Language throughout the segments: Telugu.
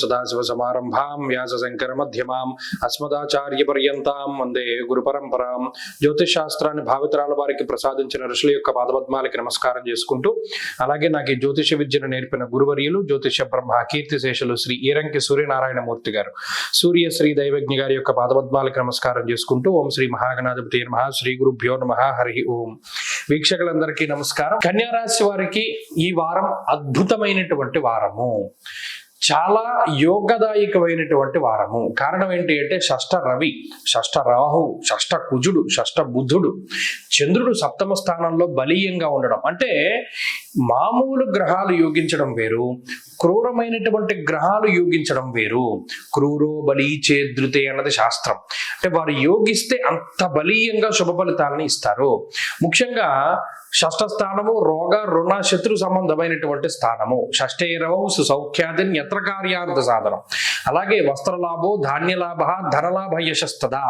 సదాశివసమారంభాం వ్యాసశంకరమధ్యమాం అస్మదాచార్యపర్యంతాం వందే గురుపరంపరాం. జ్యోతిష్ శాస్త్రాన్ని భావితరాల వారికి ప్రసాదించిన ఋషుల యొక్క పాదపద్మాలకి నమస్కారం చేసుకుంటూ, అలాగే నాకు ఈ జ్యోతిష విద్యను నేర్పిన గురువర్యులు జ్యోతిష బ్రహ్మ కీర్తిశేషులు శ్రీ ఈరంకి సూర్యనారాయణమూర్తి గారు, సూర్య శ్రీ దైవజ్ఞ గారి యొక్క పాదపద్మాలకి నమస్కారం చేసుకుంటూ, ఓం శ్రీ మహాగణాధిపతి నమః, శ్రీ గురుభ్యో నమః, హరి ఓం. వీక్షకులందరికీ నమస్కారం. కన్యా రాశి వారికి ఈ వారం అద్భుతమైనటువంటి వారము, చాలా యోగదాయకమైనటువంటి వారము. కారణం ఏంటి అంటే షష్ఠ రవి, షష్ఠ రాహు, షష్ఠ కుజుడు, షష్ఠ బుధుడు, చంద్రుడు సప్తమ స్థానంలో బలీయంగా ఉండడం. అంటే మామూలు గ్రహాలు యోగించడం వేరు, క్రూరమైనటువంటి గ్రహాలు యోగించడం వేరు. క్రూరో బలీ చేదృతే అన్నది శాస్త్రం. అంటే వారు యోగిస్తే అంత బలీయంగా శుభ ఫలితాలని ఇస్తారు. ముఖ్యంగా షష్ఠ స్థానము రోగ రుణ శత్రు సంబంధమైనటువంటి స్థానము. షష్ఠేరవౌ సుసౌఖ్యాదిన్ యత్ర కార్యార్థ సాధనం. అలాగే వస్త్రలాభో ధాన్యలాభ ధనలాభ యశస్తదా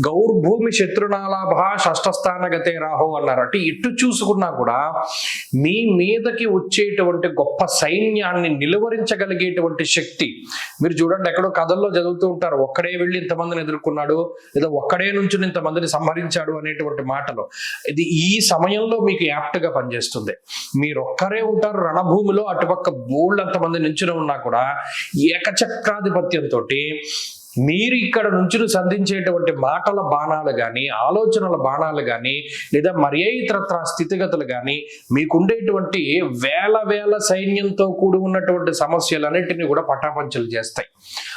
గౌర్భూమి శత్రునాలాభ షష్ఠ స్థానగతే రాహో అన్నారు. అంటే ఇటు చూసుకున్నా కూడా మీ మీదకి వచ్చేటువంటి గొప్ప సైన్యాన్ని నిలువరించగలిగేటువంటి శక్తి. మీరు చూడండి, ఎక్కడో కథల్లో చదువుతూ ఉంటారు, ఒక్కడే వెళ్ళి ఇంతమందిని ఎదుర్కొన్నాడు, లేదా ఒక్కడే నుంచి ఇంతమందిని సంహరించాడు అనేటువంటి మాటలు. ఇది ఈ సమయంలో మీకు యాప్ట్గా పనిచేస్తుంది. మీరు ఒక్కరే ఉంటారు రణభూమిలో, అటుపక్క బోళ్ళంతమంది నుంచుని ఉన్నా కూడా ఏకచక్రాధిపత్యంతో మీరు ఇక్కడ నుంచి సంధించేటువంటి మాటల బాణాలు కానీ, ఆలోచనల బాణాలు కానీ, లేదా మర్యాయితరత్ర స్థితిగతులు కానీ, మీకుండేటువంటి వేల వేల సైన్యంతో కూడి ఉన్నటువంటి సమస్యలన్నింటినీ కూడా పటాపంచలు చేస్తాయి.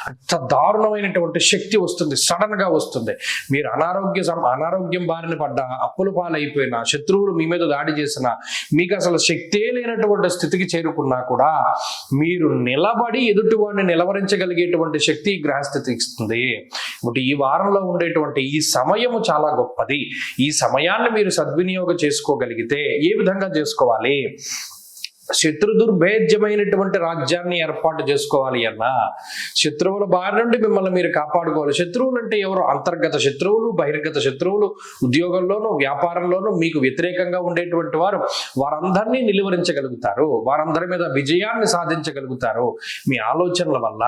అంత దారుణమైనటువంటి శక్తి వస్తుంది, సడన్ గా వస్తుంది. మీరు అనారోగ్యం బారిన పడ్డా, అప్పుల పాలైపోయినా, శత్రువులు మీ మీద దాడి చేసినా, మీకు అసలు శక్తే లేనటువంటి స్థితికి చేరుకున్నా కూడా మీరు నిలబడి ఎదుటివాడిని నిలవరించగలిగేటువంటి శక్తి ఈ గ్రహస్థితి ఇస్తుంది. ఇప్పుడు ఈ వారంలో ఉండేటువంటి ఈ సమయము చాలా గొప్పది. ఈ సమయాన్ని మీరు సద్వినియోగం చేసుకోగలిగితే ఏ విధంగా చేసుకోవాలి? శత్రు దుర్భేద్యమైనటువంటి రాజ్యాన్ని ఏర్పాటు చేసుకోవాలి అన్నా, శత్రువుల బారి నుండి మిమ్మల్ని మీరు కాపాడుకోవాలి. శత్రువులు అంటే ఎవరు? అంతర్గత శత్రువులు, బహిర్గత శత్రువులు. ఉద్యోగంలోనూ వ్యాపారంలోనూ మీకు వ్యతిరేకంగా ఉండేటువంటి వారు, వారందరినీ నిలువరించగలుగుతారు, వారందరి మీద విజయాన్ని సాధించగలుగుతారు మీ ఆలోచనల వల్ల.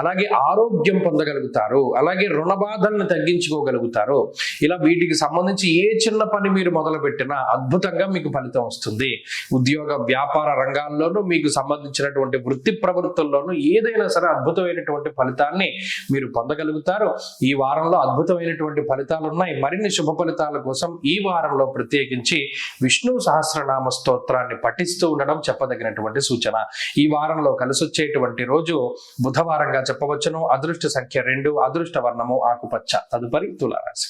అలాగే ఆరోగ్యం పొందగలుగుతారు, అలాగే రుణ బాధల్ని తగ్గించుకోగలుగుతారు. ఇలా వీటికి సంబంధించి ఏ చిన్న పని మీరు మొదలుపెట్టినా అద్భుతంగా మీకు ఫలితం వస్తుంది. ఉద్యోగ వ్యాపార రంగాల్లోనూ, మీకు సంబంధించినటువంటి వృత్తి ప్రవృత్తుల్లోనూ ఏదైనా సరే అద్భుతమైనటువంటి ఫలితాన్ని మీరు పొందగలుగుతారు. ఈ వారంలో అద్భుతమైనటువంటి ఫలితాలు ఉన్నాయి. మరిన్ని శుభ ఫలితాల కోసం ఈ వారంలో ప్రత్యేకించి విష్ణు సహస్రనామ స్తోత్రాన్ని పఠిస్తూ ఉండడం చెప్పదగినటువంటి సూచన. ఈ వారంలో కలిసొచ్చేటువంటి రోజు బుధవారంగా చెప్పవచ్చును. అదృష్ట సంఖ్య 2, అదృష్ట వర్ణము ఆకుపచ్చ. తదుపరి తులారాశి.